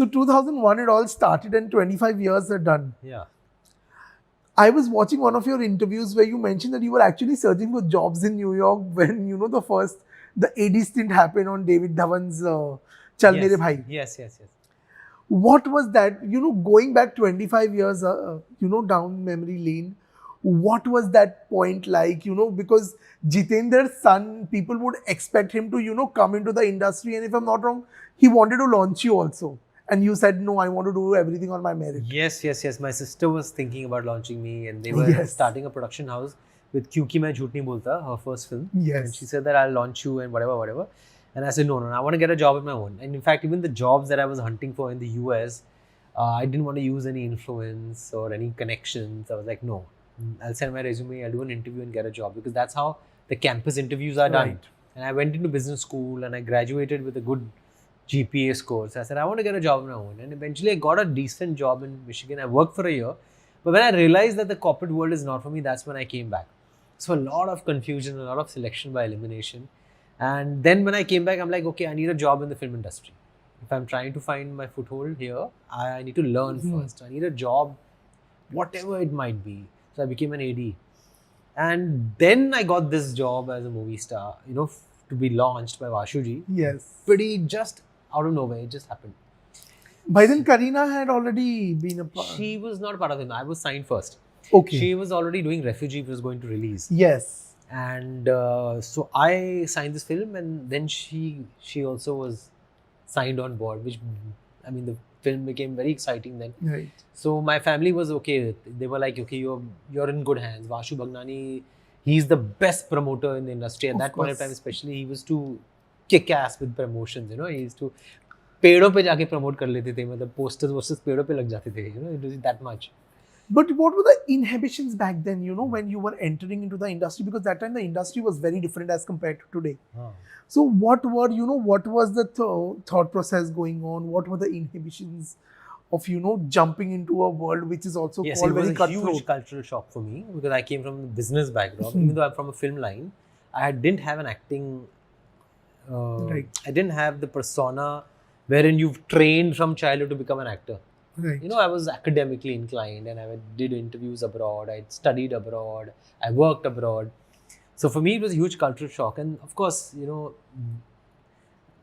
So 2001 it all started and 25 years are done. Yeah. I was watching one of your interviews where you mentioned that you were actually searching for jobs in New York when, the AD stint happened on David Dhawan's Chal Mere Bhai. Yes, yes, yes. What was that, going back 25 years, down memory lane, what was that point like, because Jitender's son, people would expect him to, come into the industry. And if I'm not wrong, he wanted to launch you also. And you said, no, I want to do everything on my merit. Yes, yes, yes. My sister was thinking about launching me, and they were Yes. starting a production house with Kyunki Main Jhoot Nahi Bolta, her first film. Yes. And she said that I'll launch you and whatever, whatever. And I said, no, I want to get a job of my own. And in fact, even the jobs that I was hunting for in the US, I didn't want to use any influence or any connections. I was like, no, I'll send my resume, I'll do an interview and get a job, because that's how the campus interviews are done. Right. And I went into business school and I graduated with a good GPA scores. I said, I want to get a job of my own. And eventually I got a decent job in Michigan. I worked for a year. But when I realized that the corporate world is not for me, that's when I came back. So a lot of confusion, a lot of selection by elimination. And then when I came back, I'm like, okay, I need a job in the film industry. If I'm trying to find my foothold here, I need to learn first. I need a job, whatever it might be. So I became an AD. And then I got this job as a movie star, to be launched by Vashuji. Yes. Pretty just out of nowhere, it just happened. By then, Kareena had already been a part. She was not part of it. I was signed first. Okay. She was already doing Refugee, which was going to release. Yes. And so I signed this film, and then she also was signed on board, which, I mean, the film became very exciting then. Right. So my family was okay with it. They were like, okay, you're in good hands. Vashu Bhagnani, he's the best promoter in the industry. At that point of time, especially, he was too kick ass with promotions, he used to पेड़ों पे जाके promote कर लेते थे, मतलब posters पेड़ों पे लग जाते थे, it was that much. But what were the inhibitions back then, when you were entering into the industry? Because that time the industry was very different as compared to today. So what was the thought process going on? What were the inhibitions of, jumping into a world which is also called very cutthroat? Yes, it was a huge cultural shock for me, because I came from a business background. Even though I'm from a film line, I didn't have an acting right. I didn't have the persona wherein you've trained from childhood to become an actor. Right. I was academically inclined, and I did interviews abroad, I studied abroad, I worked abroad. So for me, it was a huge cultural shock. And of course,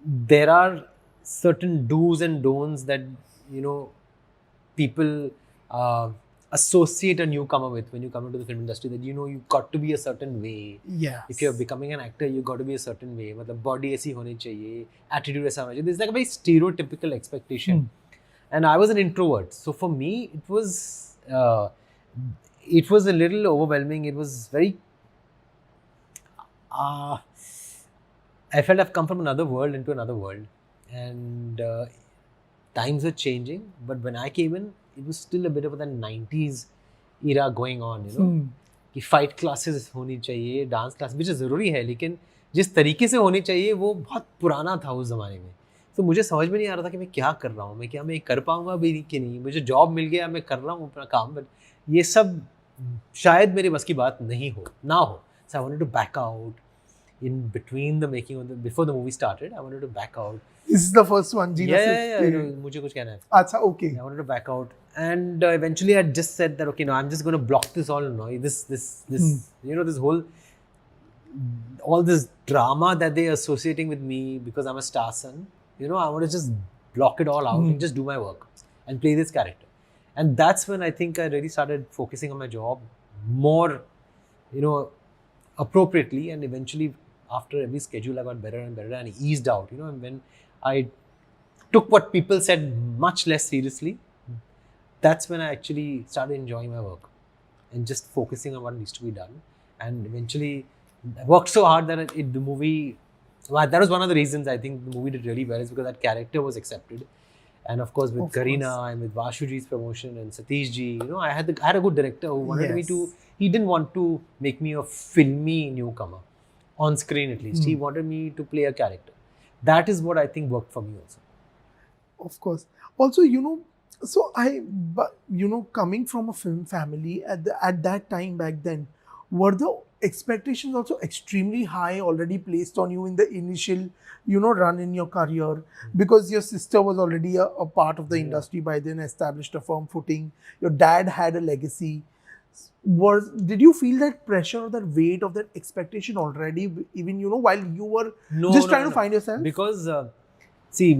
there are certain do's and don'ts that, people associate a newcomer with when you come into the film industry, that you've got to be a certain way. Yeah. If you're becoming an actor, you've got to be a certain way. मतलब body ऐसी होनी चाहिए, attitude ऐसा होना चाहिए. There's like a very stereotypical expectation. And I was an introvert, so for me it was a little overwhelming. It was very. I felt I've come from another world into another world, and times were changing. But when I came in, it was still a bit of the 90s era going on, कि fight classes होनी चाहिए, dance class, which is ज़रूरी है, लेकिन जिस तरीके से होनी चाहिए वो बहुत पुराना था उस ज़माने में. तो मुझे समझ में नहीं आ रहा था कि मैं क्या कर रहा हूँ, मैं कर पाऊँगा भी कि नहीं. मुझे जॉब मिल गया, मैं कर रहा हूँ अपना काम, बट ये सब शायद मेरे बस की बात नहीं हो, ना हो. So I wanted to back out in between the making of before the movie started. I wanted to back out. This is the first one. Yeah. मुझे कुछ कहना है. अच्छा, okay. I wanted to back out, and eventually I just said that, okay, no, I'm just going to block this all noise. This this whole all this drama that they're associating with me because I'm a star son. I want to just block it all out and just do my work and play this character. And that's when I think I really started focusing on my job more, appropriately. And eventually, after every schedule, I got better and better and eased out. And when I took what people said much less seriously, that's when I actually started enjoying my work and just focusing on what needs to be done. And eventually, I worked so hard that the movie. Well, that was one of the reasons I think the movie did really well, is because that character was accepted. And of course, with Kareena and with Vashuji's promotion and Satish ji, I had a good director who wanted me to. He didn't want to make me a filmy newcomer, on screen at least. He wanted me to play a character. That is what I think worked for me also. Of course. Also, so coming from a film family at that time back then, were the expectations also extremely high already placed on you in the initial, run in your career, because your sister was already a part of the Yeah. industry by then, established a firm footing. Your dad had a legacy. Did you feel that pressure or that weight of that expectation already, even while you were No, just no, trying no, to no. find yourself? Because see,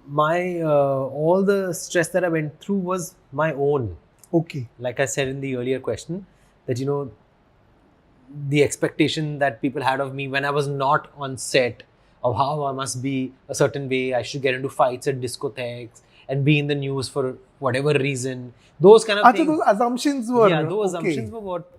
my all the stress that I went through was my own. Okay. Like I said in the earlier question, that the expectation that people had of me when I was not on set, of how I must be a certain way, I should get into fights at discotheques and be in the news for whatever reason. Those kind of Acha, things. those assumptions Yeah, were those okay. assumptions were what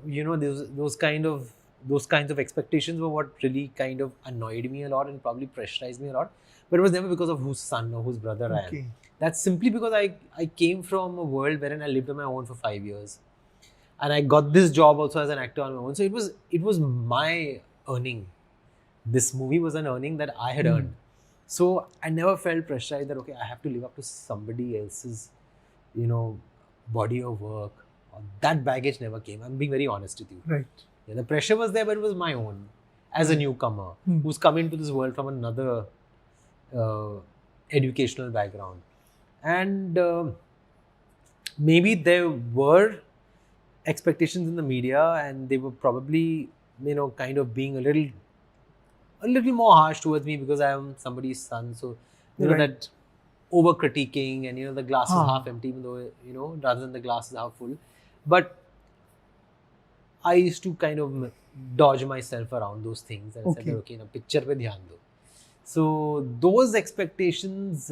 those kinds of expectations were what really kind of annoyed me a lot and probably pressurized me a lot. But it was never because of whose son or whose brother I am. Okay. That's simply because I came from a world wherein I lived on my own for 5 years, and I got this job also as an actor on my own. So it was my earning. This movie was an earning that I had earned. So I never felt pressurized that okay, I have to live up to somebody else's, you know, body of work. That baggage never came. I'm being very honest with you. Right. Yeah, the pressure was there, but it was my own as a newcomer who's come into this world from another uh, educational background. And maybe there were expectations in the media, and they were probably, kind of being a little more harsh towards me because I am somebody's son. So, Right. that over critiquing and, the glass is Huh. half empty, even though, rather than the glass is half full. But I used to kind of dodge myself around those things and said, Okay. okay, picture pe dhyan do. So those expectations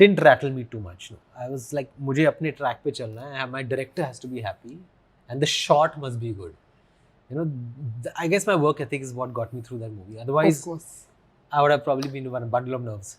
didn't rattle me too much. No. I was like, मुझे अपने track पे चलना है. My director has to be happy, and the shot must be good. I guess my work ethic is what got me through that movie. Otherwise, Of course. I would have probably been a bundle of nerves.